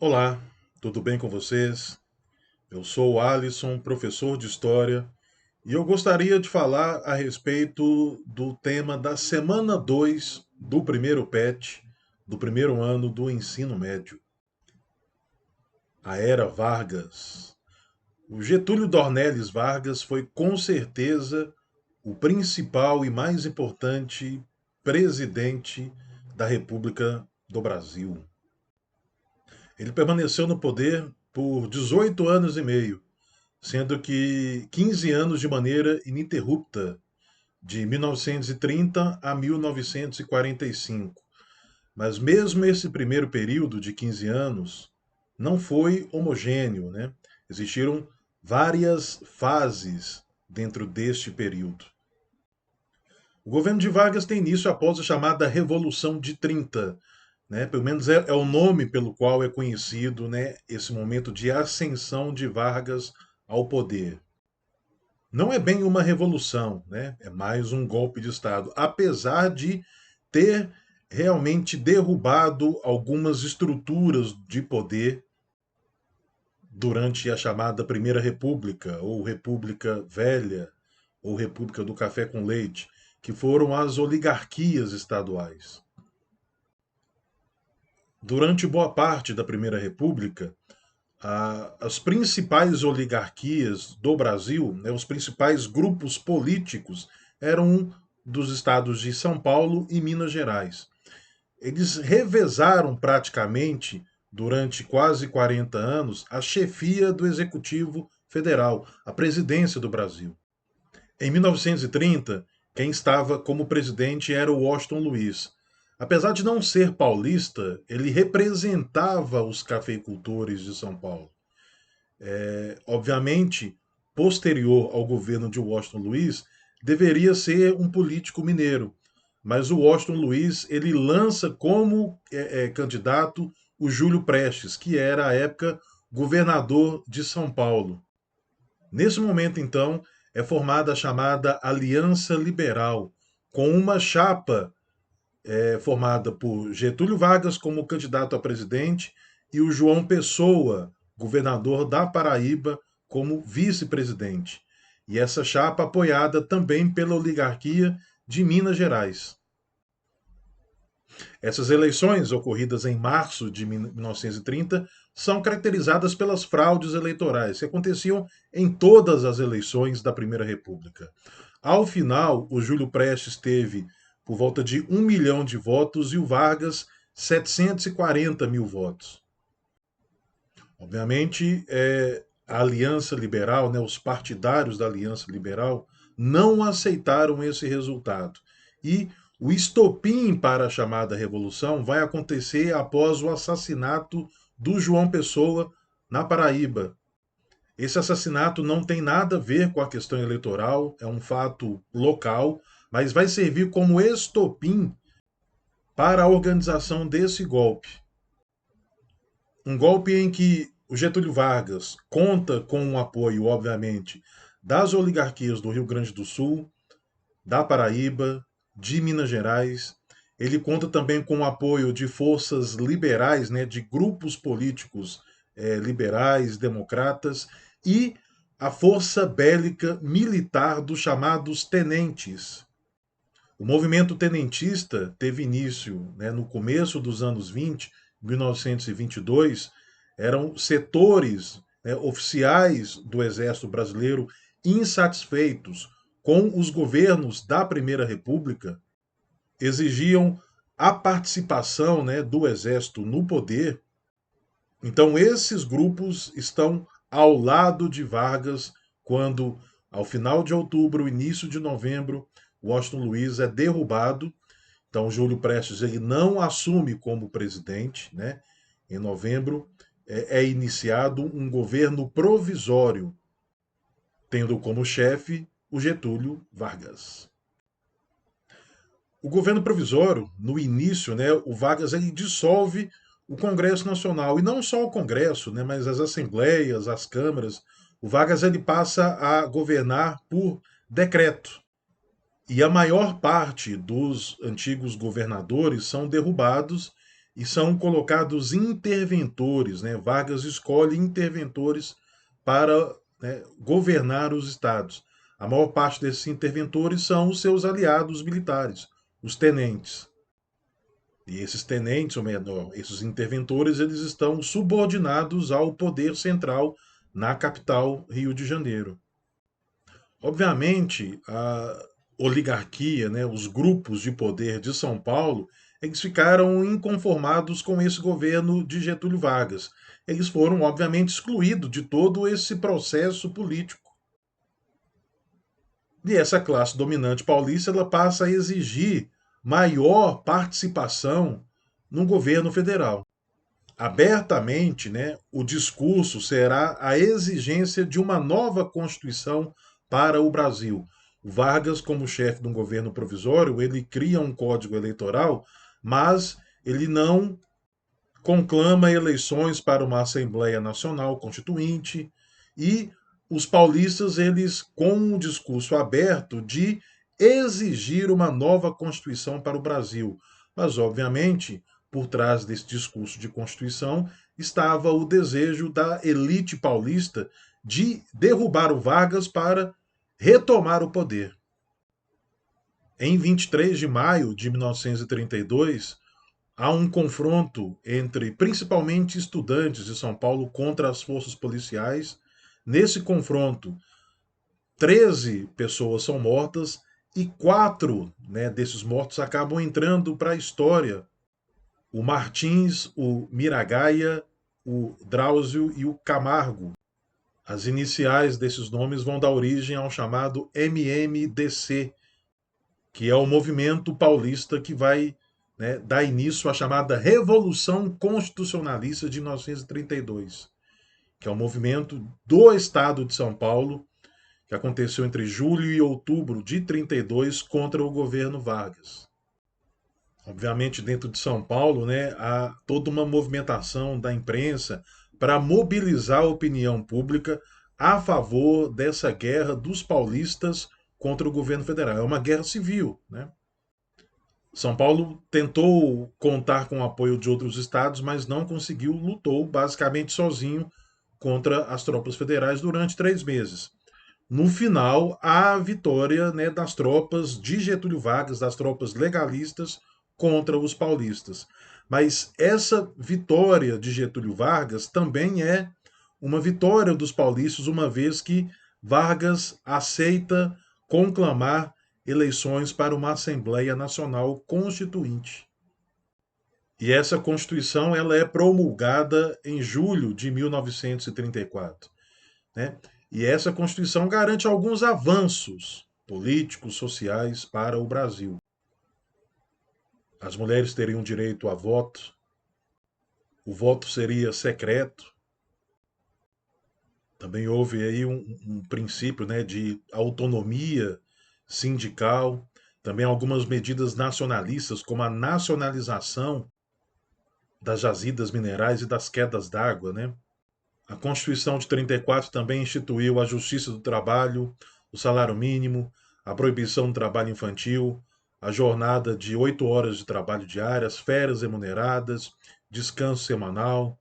Olá, tudo bem com vocês? Eu sou o Alisson, professor de História, e eu gostaria de falar a respeito do tema da semana 2 do primeiro PET, do primeiro ano do ensino médio, a Era Vargas. O Getúlio Dornelles Vargas foi com certeza o principal e mais importante presidente da República do Brasil. Ele permaneceu no poder por 18 anos e meio, sendo que 15 anos de maneira ininterrupta, de 1930 a 1945. Mas mesmo esse primeiro período de 15 anos não foi homogêneo, né? Existiram várias fases dentro deste período. O governo de Vargas tem início após a chamada Revolução de 30, né? Pelo menos é o nome pelo qual é conhecido, né, esse momento de ascensão de Vargas ao poder. Não é bem uma revolução, né? É mais um golpe de Estado, apesar de ter realmente derrubado algumas estruturas de poder durante a chamada Primeira República, ou República Velha, ou República do Café com Leite, que foram as oligarquias estaduais. Durante boa parte da Primeira República, as principais oligarquias do Brasil, né, os principais grupos políticos, eram dos estados de São Paulo e Minas Gerais. Eles revezaram praticamente, durante quase 40 anos, a chefia do Executivo Federal, a presidência do Brasil. Em 1930, quem estava como presidente era o Washington Luiz. Apesar de não ser paulista, ele representava os cafeicultores de São Paulo. Obviamente, posterior ao governo de Washington Luiz, deveria ser um político mineiro. Mas o Washington Luiz ele lança como candidato o Júlio Prestes, que era, à época, governador de São Paulo. Nesse momento, então, é formada a chamada Aliança Liberal, com uma chapa formada por Getúlio Vargas como candidato a presidente e o João Pessoa, governador da Paraíba, como vice-presidente. E essa chapa apoiada também pela oligarquia de Minas Gerais. Essas eleições, ocorridas em março de 1930, são caracterizadas pelas fraudes eleitorais que aconteciam em todas as eleições da Primeira República. Ao final, o Júlio Prestes teve por volta de 1 milhão de votos e o Vargas 740 mil votos. Obviamente, a Aliança Liberal, né, os partidários da Aliança Liberal, não aceitaram esse resultado. E o estopim para a chamada Revolução vai acontecer após o assassinato do João Pessoa na Paraíba. Esse assassinato não tem nada a ver com a questão eleitoral, é um fato local, mas vai servir como estopim para a organização desse golpe. Um golpe em que o Getúlio Vargas conta com o apoio, obviamente, das oligarquias do Rio Grande do Sul, da Paraíba, de Minas Gerais. Ele conta também com o apoio de forças liberais, né, de grupos políticos liberais, democratas, e a força bélica militar dos chamados tenentes. O movimento tenentista teve início, né, no começo dos anos 20, 1922, eram setores, né, oficiais do Exército Brasileiro insatisfeitos com os governos da Primeira República, exigiam a participação, né, do Exército no poder. Então, esses grupos estão ao lado de Vargas quando, ao final de outubro, início de novembro, Washington Luiz é derrubado. Então, Júlio Prestes ele não assume como presidente. Né? Em novembro, é iniciado um governo provisório, tendo como chefe o Getúlio Vargas. O governo provisório, no início, né, o Vargas ele dissolve o Congresso Nacional. E não só o Congresso, né, mas as assembleias, as câmaras. O Vargas ele passa a governar por decreto. E a maior parte dos antigos governadores são derrubados e são colocados interventores, né? Vargas escolhe interventores para, né, governar os estados. A maior parte desses interventores são os seus aliados militares, os tenentes. E esses tenentes, ou melhor, esses interventores, eles estão subordinados ao poder central na capital, Rio de Janeiro. Obviamente, a oligarquia, né, os grupos de poder de São Paulo, eles ficaram inconformados com esse governo de Getúlio Vargas. Eles foram, obviamente, excluídos de todo esse processo político. E essa classe dominante paulista ela passa a exigir maior participação no governo federal. Abertamente, né, o discurso será a exigência de uma nova Constituição para o Brasil. O Vargas, como chefe de um governo provisório, ele cria um código eleitoral, mas ele não conclama eleições para uma Assembleia Nacional Constituinte e os paulistas, eles com um discurso aberto de exigir uma nova Constituição para o Brasil. Mas, obviamente, por trás desse discurso de Constituição estava o desejo da elite paulista de derrubar o Vargas para retomar o poder. Em 23 de maio de 1932, há um confronto entre principalmente estudantes de São Paulo contra as forças policiais. Nesse confronto, 13 pessoas são mortas e 4, né, desses mortos acabam entrando para a história. O Martins, o Miragaia, o Drauzio e o Camargo. As iniciais desses nomes vão dar origem ao chamado MMDC, que é o movimento paulista que vai, né, dar início à chamada Revolução Constitucionalista de 1932, que é o movimento do Estado de São Paulo, que aconteceu entre julho e outubro de 32 contra o governo Vargas. Obviamente, dentro de São Paulo, né, há toda uma movimentação da imprensa para mobilizar a opinião pública a favor dessa guerra dos paulistas contra o governo federal. É uma guerra civil, né? São Paulo tentou contar com o apoio de outros estados, mas não conseguiu, lutou basicamente sozinho contra as tropas federais durante 3 meses. No final, a vitória, né, das tropas de Getúlio Vargas, das tropas legalistas contra os paulistas. Mas essa vitória de Getúlio Vargas também é uma vitória dos paulistas, uma vez que Vargas aceita conclamar eleições para uma Assembleia Nacional Constituinte. E essa Constituição ela é promulgada em julho de 1934, né? E essa Constituição garante alguns avanços políticos, sociais para o Brasil. As mulheres teriam direito a voto, o voto seria secreto. Também houve aí um princípio, né, de autonomia sindical, também algumas medidas nacionalistas, como a nacionalização das jazidas minerais e das quedas d'água, né? A Constituição de 34 também instituiu a justiça do trabalho, o salário mínimo, a proibição do trabalho infantil, a jornada de 8 horas de trabalho diárias, férias remuneradas, descanso semanal.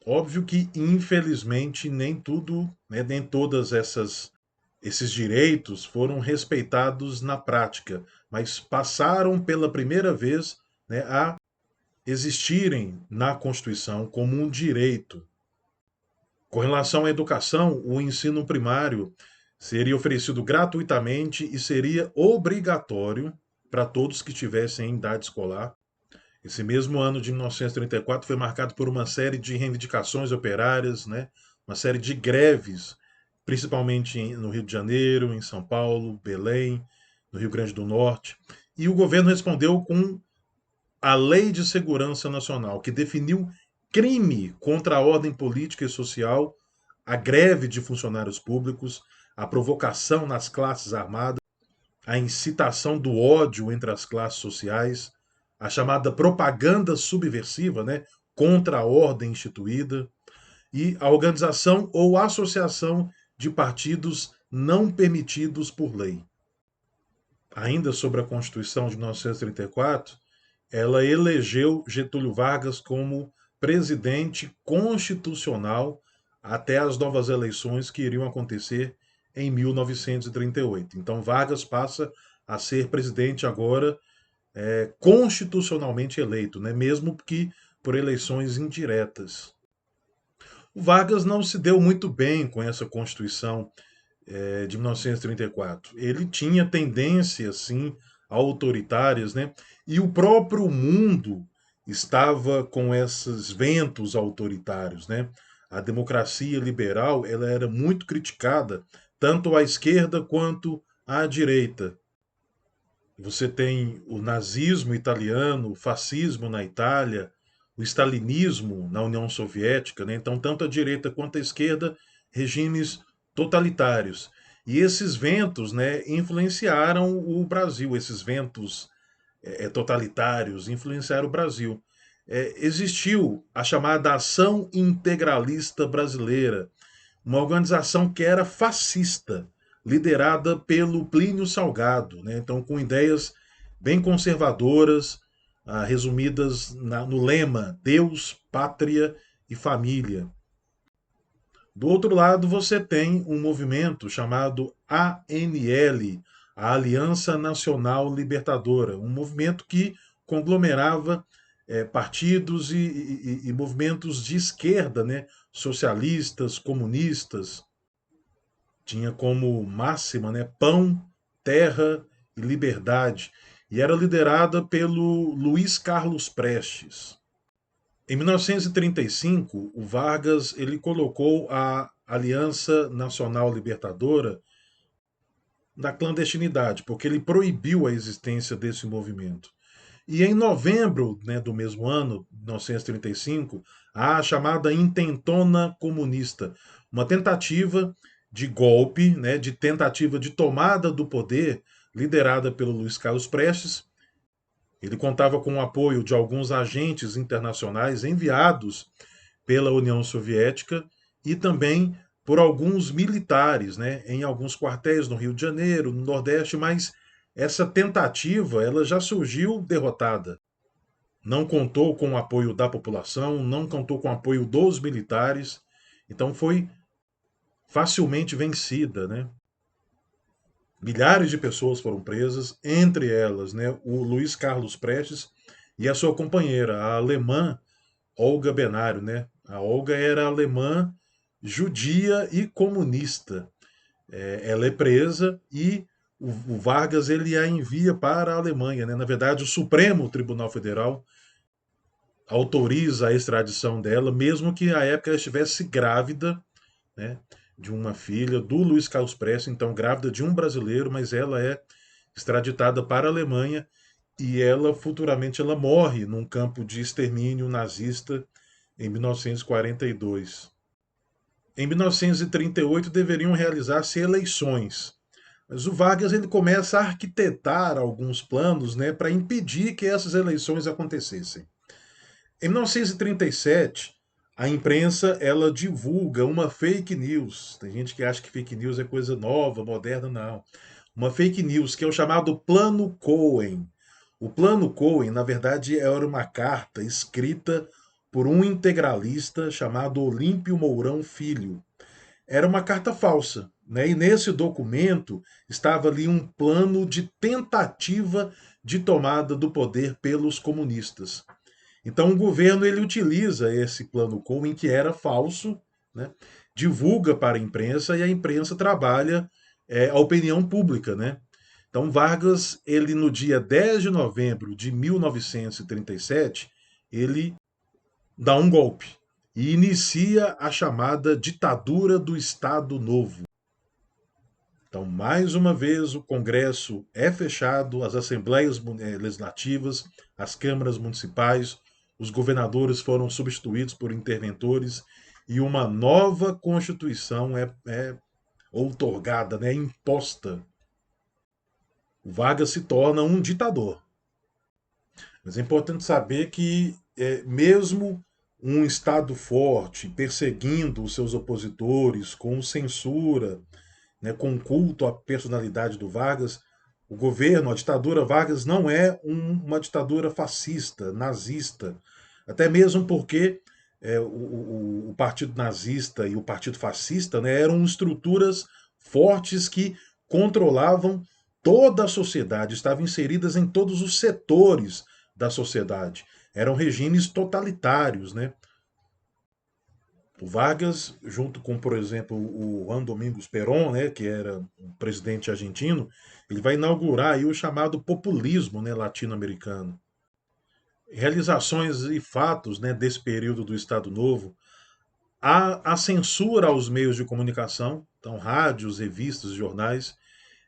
Óbvio que, infelizmente, nem tudo, né, nem todas esses direitos foram respeitados na prática, mas passaram pela primeira vez, né, a existirem na Constituição como um direito. Com relação à educação, o ensino primário seria oferecido gratuitamente e seria obrigatório para todos que tivessem em idade escolar. Esse mesmo ano de 1934 foi marcado por uma série de reivindicações operárias, né? Uma série de greves, principalmente no Rio de Janeiro, em São Paulo, Belém, no Rio Grande do Norte. E o governo respondeu com a Lei de Segurança Nacional, que definiu crime contra a ordem política e social, a greve de funcionários públicos, a provocação nas classes armadas, a incitação do ódio entre as classes sociais, a chamada propaganda subversiva, né, contra a ordem instituída, e a organização ou associação de partidos não permitidos por lei. Ainda sobre a Constituição de 1934, ela elegeu Getúlio Vargas como presidente constitucional até as novas eleições que iriam acontecer em 1938. Então, Vargas passa a ser presidente agora constitucionalmente eleito, né? Mesmo que por eleições indiretas. O Vargas não se deu muito bem com essa Constituição de 1934. Ele tinha tendências, sim, autoritárias, né? E o próprio mundo estava com esses ventos autoritários, né? A democracia liberal, ela era muito criticada, tanto à esquerda quanto à direita. Você tem o nazismo italiano, o fascismo na Itália, o stalinismo na União Soviética, né? Então, tanto a direita quanto a esquerda, regimes totalitários. E esses ventos, né, influenciaram o Brasil, esses ventos totalitários influenciaram o Brasil. Existiu a chamada Ação Integralista Brasileira, uma organização que era fascista, liderada pelo Plínio Salgado, né? Então com ideias bem conservadoras, resumidas no lema Deus, Pátria e Família. Do outro lado, você tem um movimento chamado ANL, a Aliança Nacional Libertadora, um movimento que conglomerava partidos e movimentos de esquerda, né? Socialistas, comunistas, tinha como máxima, né, pão, terra e liberdade, e era liderada pelo Luiz Carlos Prestes. Em 1935, o Vargas ele colocou a Aliança Nacional Libertadora na clandestinidade, porque ele proibiu a existência desse movimento. E em novembro, né, do mesmo ano, 1935, há a chamada Intentona Comunista, uma tentativa de golpe, né, de tentativa de tomada do poder, liderada pelo Luiz Carlos Prestes. Ele contava com o apoio de alguns agentes internacionais enviados pela União Soviética e também por alguns militares, né, em alguns quartéis no Rio de Janeiro, no Nordeste, mas essa tentativa ela já surgiu derrotada. Não contou com o apoio da população, não contou com o apoio dos militares, então foi facilmente vencida, né? Milhares de pessoas foram presas, entre elas, né, o Luiz Carlos Prestes e a sua companheira, a alemã Olga Benário, né? A Olga era alemã, judia e comunista. Ela é presa e o Vargas ele a envia para a Alemanha, né? Na verdade, o Supremo Tribunal Federal autoriza a extradição dela, mesmo que à época ela estivesse grávida, né, de uma filha do Luiz Carlos Prestes, então grávida de um brasileiro, mas ela é extraditada para a Alemanha e ela futuramente ela morre num campo de extermínio nazista em 1942. Em 1938 deveriam realizar-se eleições, mas o Vargas ele começa a arquitetar alguns planos, né, para impedir que essas eleições acontecessem. Em 1937, a imprensa ela divulga uma fake news. Tem gente que acha que fake news é coisa nova, moderna, não. Uma fake news que é o chamado Plano Cohen. O Plano Cohen, na verdade, era uma carta escrita por um integralista chamado Olímpio Mourão Filho. Era uma carta falsa, né? E nesse documento estava ali um plano de tentativa de tomada do poder pelos comunistas. Então o governo ele utiliza esse plano Cohen, que era falso, né? Divulga para a imprensa e a imprensa trabalha a opinião pública, né? Então Vargas, ele no dia 10 de novembro de 1937, ele dá um golpe e inicia a chamada ditadura do Estado Novo. Então, mais uma vez, o Congresso é fechado, as assembleias legislativas, as câmaras municipais, os governadores foram substituídos por interventores e uma nova Constituição é outorgada, né, imposta. O Vargas se torna um ditador. Mas é importante saber que, mesmo um Estado forte, perseguindo os seus opositores, com censura, né, com culto à personalidade do Vargas, O governo, a ditadura Vargas não é uma ditadura fascista, nazista, até mesmo porque o partido nazista e o partido fascista, né, eram estruturas fortes que controlavam toda a sociedade, estavam inseridas em todos os setores da sociedade. Eram regimes totalitários, né? O Vargas, junto com, por exemplo, o Juan Domingos Perón, né, que era um presidente argentino, ele vai inaugurar aí o chamado populismo, né, latino-americano. Realizações e fatos, né, desse período do Estado Novo, a censura aos meios de comunicação, então rádios, revistas, jornais,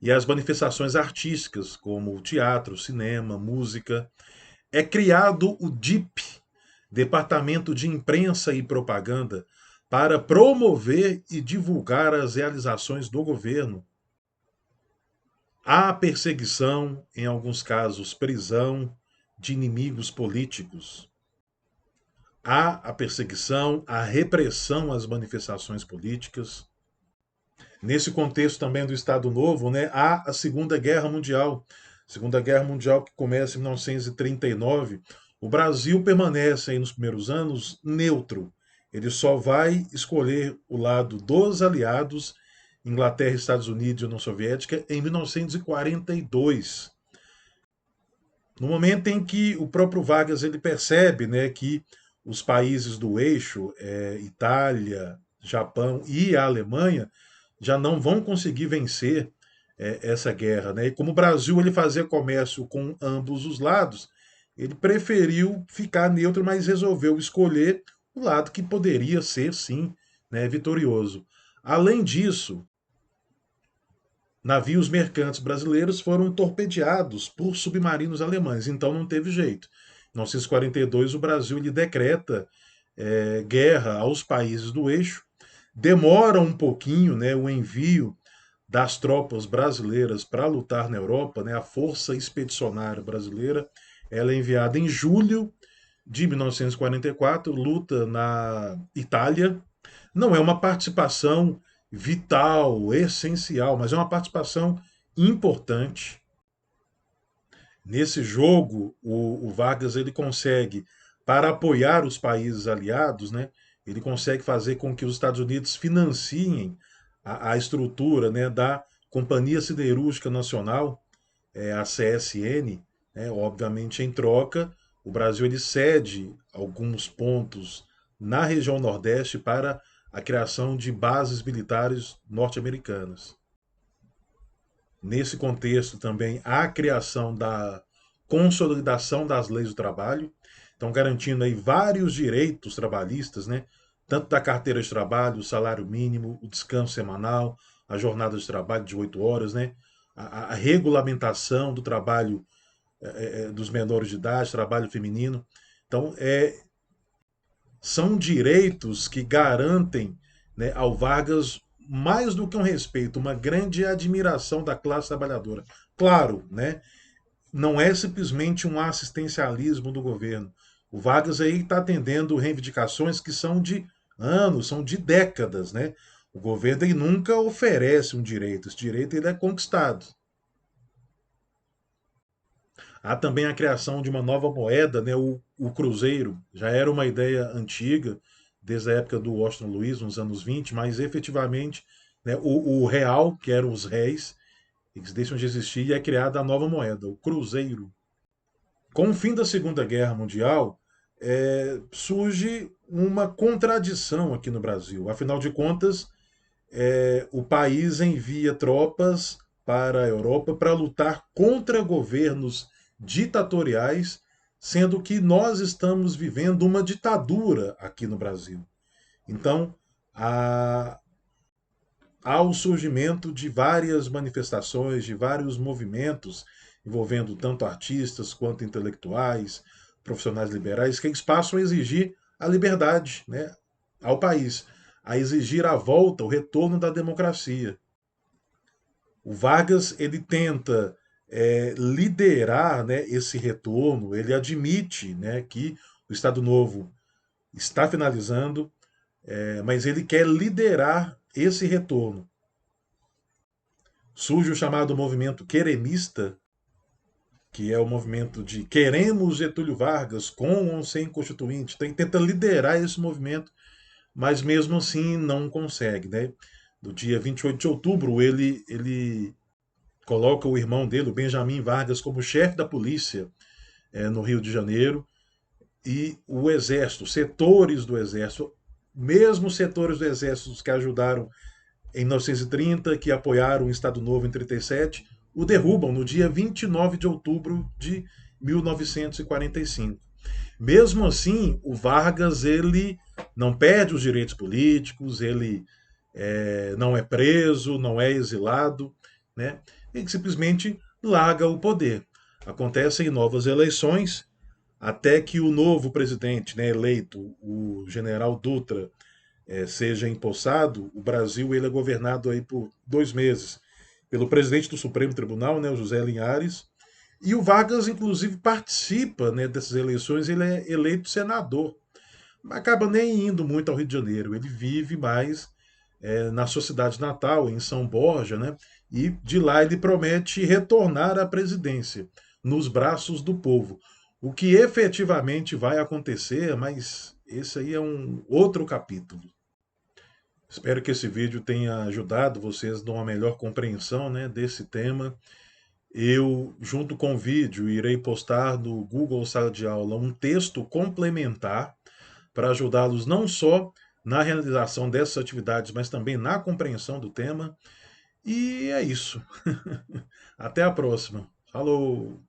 e as manifestações artísticas, como o teatro, cinema, música. É criado o DIP, Departamento de Imprensa e Propaganda, para promover e divulgar as realizações do governo. Há perseguição, em alguns casos, prisão de inimigos políticos. Há a perseguição, a repressão às manifestações políticas. Nesse contexto também do Estado Novo, né, há a Segunda Guerra Mundial. Segunda Guerra Mundial que começa em 1939. O Brasil permanece aí nos primeiros anos neutro. Ele só vai escolher o lado dos aliados, Inglaterra, Estados Unidos e União Soviética, em 1942. No momento em que o próprio Vargas ele percebe, né, que os países do eixo, Itália, Japão e a Alemanha, já não vão conseguir vencer essa guerra. Né? E como o Brasil ele fazia comércio com ambos os lados, ele preferiu ficar neutro, mas resolveu escolher o lado que poderia ser, sim, né, vitorioso. Além disso, navios mercantes brasileiros foram torpedeados por submarinos alemães, então não teve jeito. Em 1942, o Brasil ele decreta guerra aos países do eixo, demora um pouquinho, né, o envio das tropas brasileiras para lutar na Europa, né, a Força Expedicionária Brasileira, ela é enviada em julho de 1944, luta na Itália. Não é uma participação vital, essencial, mas é uma participação importante. Nesse jogo, o Vargas ele consegue, para apoiar os países aliados, né, ele consegue fazer com que os Estados Unidos financiem a estrutura, né, da Companhia Siderúrgica Nacional, a CSN, né, obviamente em troca, o Brasil ele cede alguns pontos na região Nordeste para a criação de bases militares norte-americanas. Nesse contexto também há a criação da consolidação das leis do trabalho, então garantindo aí vários direitos trabalhistas, né? Tanto da carteira de trabalho, o salário mínimo, o descanso semanal, a jornada de trabalho de 8 horas, né? A regulamentação do trabalho dos menores de idade, trabalho feminino. Então, são direitos que garantem, né, ao Vargas mais do que um respeito, uma grande admiração da classe trabalhadora. Claro, né, não é simplesmente um assistencialismo do governo. O Vargas aí está atendendo reivindicações que são de anos, são de décadas, né? O governo ele nunca oferece um direito, esse direito ele é conquistado. Há também a criação de uma nova moeda, né, o cruzeiro. Já era uma ideia antiga, desde a época do Washington Luiz, nos anos 20, mas efetivamente, né, o real, que eram os réis, eles deixam de existir e é criada a nova moeda, o cruzeiro. Com o fim da Segunda Guerra Mundial, surge uma contradição aqui no Brasil. Afinal de contas, o país envia tropas para a Europa para lutar contra governos ditatoriais, sendo que nós estamos vivendo uma ditadura aqui no Brasil. Então, há, há o surgimento de várias manifestações, de vários movimentos envolvendo tanto artistas quanto intelectuais, profissionais liberais, que eles passam a exigir a liberdade, né, ao país, a exigir a volta, o retorno da democracia. O Vargas ele tenta liderar, né, esse retorno, ele admite, né, que o Estado Novo está finalizando, mas ele quer liderar esse retorno. Surge o chamado movimento queremista, que é o movimento de queremos Getúlio Vargas, com ou sem constituinte. Tenta liderar esse movimento, mas mesmo assim não consegue. Né? No dia 28 de outubro, ele coloca o irmão dele, o Benjamin Vargas, como chefe da polícia no Rio de Janeiro, e o exército, setores do exército, mesmo setores do exército que ajudaram em 1930, que apoiaram o Estado Novo em 37, o derrubam no dia 29 de outubro de 1945. Mesmo assim, o Vargas ele não perde os direitos políticos, ele não é preso, não é exilado, né? Ele simplesmente larga o poder. Acontecem novas eleições até que o novo presidente, né, eleito, o general Dutra, seja empossado. O Brasil ele é governado aí por 2 meses pelo presidente do Supremo Tribunal, né, o José Linhares, e o Vargas, inclusive, participa, né, dessas eleições, ele é eleito senador. Acaba nem indo muito ao Rio de Janeiro, ele vive mais na sua cidade natal, em São Borja, né, e de lá ele promete retornar à presidência, nos braços do povo. O que efetivamente vai acontecer, mas esse aí é um outro capítulo. Espero que esse vídeo tenha ajudado vocês a dar uma melhor compreensão, né, desse tema. Eu, junto com o vídeo, irei postar no Google Sala de Aula um texto complementar para ajudá-los não só na realização dessas atividades, mas também na compreensão do tema. E é isso. Até a próxima. Falou!